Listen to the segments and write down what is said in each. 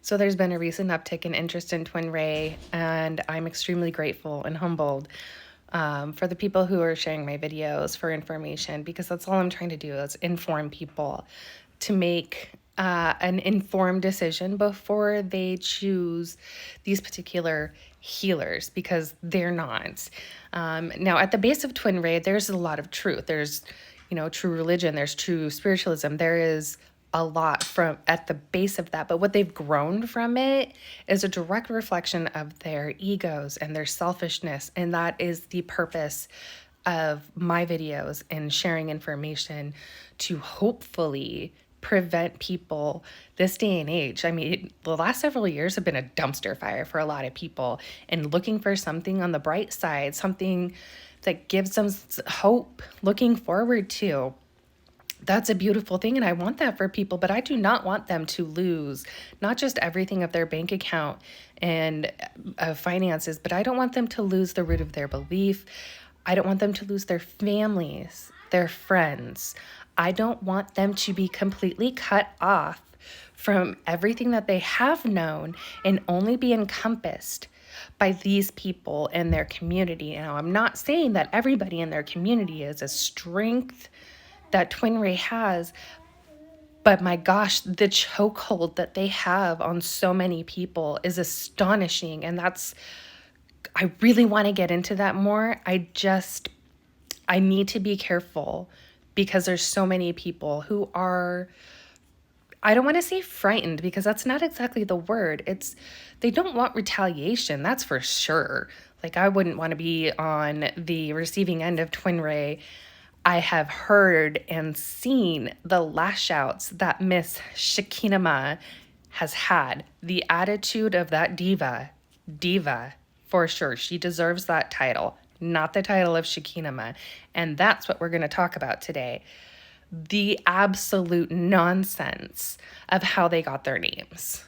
So there's been a recent uptick in interest in Twinray, and I'm extremely grateful and humbled for the people who are sharing my videos for information, because that's all I'm trying to do is inform people to make an informed decision before they choose these particular healers, because they're not. Now, at the base of Twinray, there's a lot of truth. There's, true religion. There's true spiritualism. There is a lot from at the base of that, but what they've grown from it is a direct reflection of their egos and their selfishness, and that is the purpose of my videos and sharing information to hopefully prevent people this day and age. I mean, the last several years have been a dumpster fire for a lot of people, and looking for something on the bright side, something that gives them hope, looking forward to. That's a beautiful thing, and I want that for people, but I do not want them to lose not just everything of their bank account and finances, but I don't want them to lose the root of their belief. I don't want them to lose their families, their friends. I don't want them to be completely cut off from everything that they have known and only be encompassed by these people and their community. Now, I'm not saying that everybody in their community is a strength that Twinray has, but my gosh, the chokehold that they have on so many people is astonishing. And I really want to get into that more. I need to be careful, because there's so many people who are, I don't want to say frightened, because that's not exactly the word. They don't want retaliation, that's for sure. Like, I wouldn't want to be on the receiving end of Twinray. I have heard and seen the lash outs that Miss Shekinah has had. The attitude of that diva, for sure. She deserves that title, not the title of Shekinah. And that's what we're going to talk about today. The absolute nonsense of how they got their names.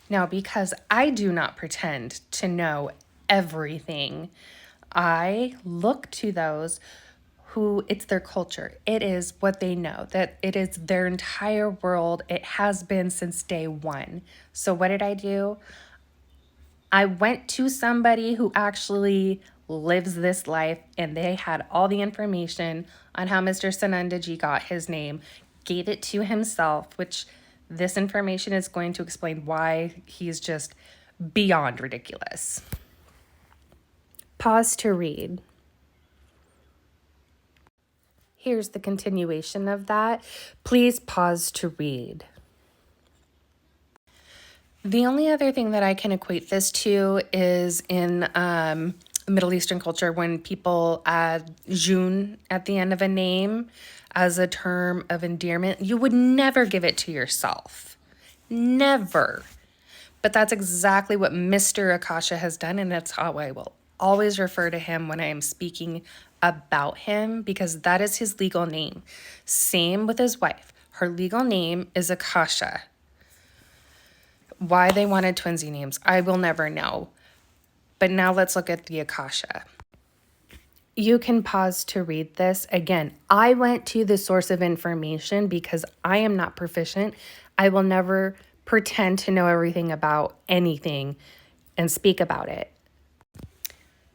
Now, because I do not pretend to know everything, I look to those who it's their culture. It is what they know, that it is their entire world. It has been since day one. So what did I do? I went to somebody who actually lives this life, and they had all the information on how Mr. Sanandaji got his name, gave it to himself, which this information is going to explain why he's just beyond ridiculous. Pause to read. Here's the continuation of that. Please pause to read. The only other thing that I can equate this to is in Middle Eastern culture, when people add Jun at the end of a name as a term of endearment. You would never give it to yourself. Never. But that's exactly what Mr. Akasha has done, and that's how I will always refer to him when I am speaking about him, because that is his legal name. Same with his wife. Her legal name is Akasha. Why they wanted twinsy names, I will never know. But now let's look at the Akasha. You can pause to read this. Again, I went to the source of information because I am not proficient. I will never pretend to know everything about anything and speak about it.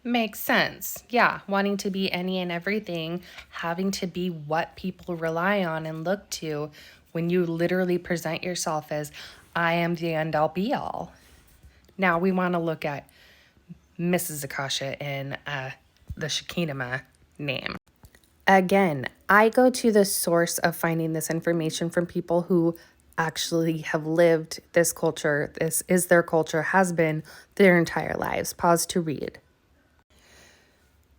Makes sense. Yeah, wanting to be any and everything, having to be what people rely on and look to when you literally present yourself as, I am the end all be all. Now we want to look at Mrs. Akasha in the Shekinah name. Again, I go to the source of finding this information from people who actually have lived this culture. This is their culture, has been their entire lives. Pause to read.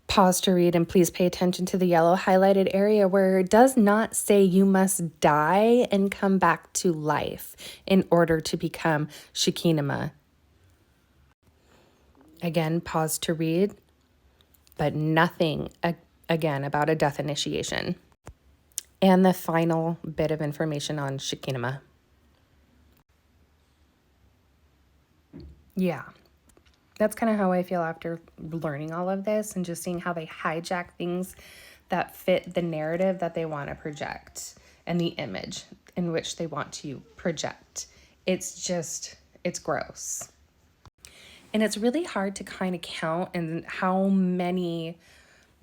Pause to read, and please pay attention to the yellow highlighted area where it does not say you must die and come back to life in order to become Shekinah. Again, pause to read, but nothing again about a death initiation. And the final bit of information on Shekinah. Yeah. That's kind of how I feel after learning all of this and just seeing how they hijack things that fit the narrative that they want to project and the image in which they want to project. It's just It's gross. And it's really hard to kind of count and how many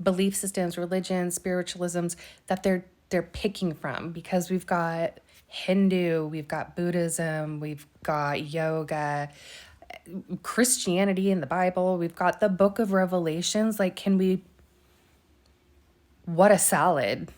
belief systems, religions, spiritualisms that they're picking from, because we've got Hindu, we've got Buddhism, we've got yoga, Christianity in the Bible, we've got the book of Revelations. Like, can we, what a salad.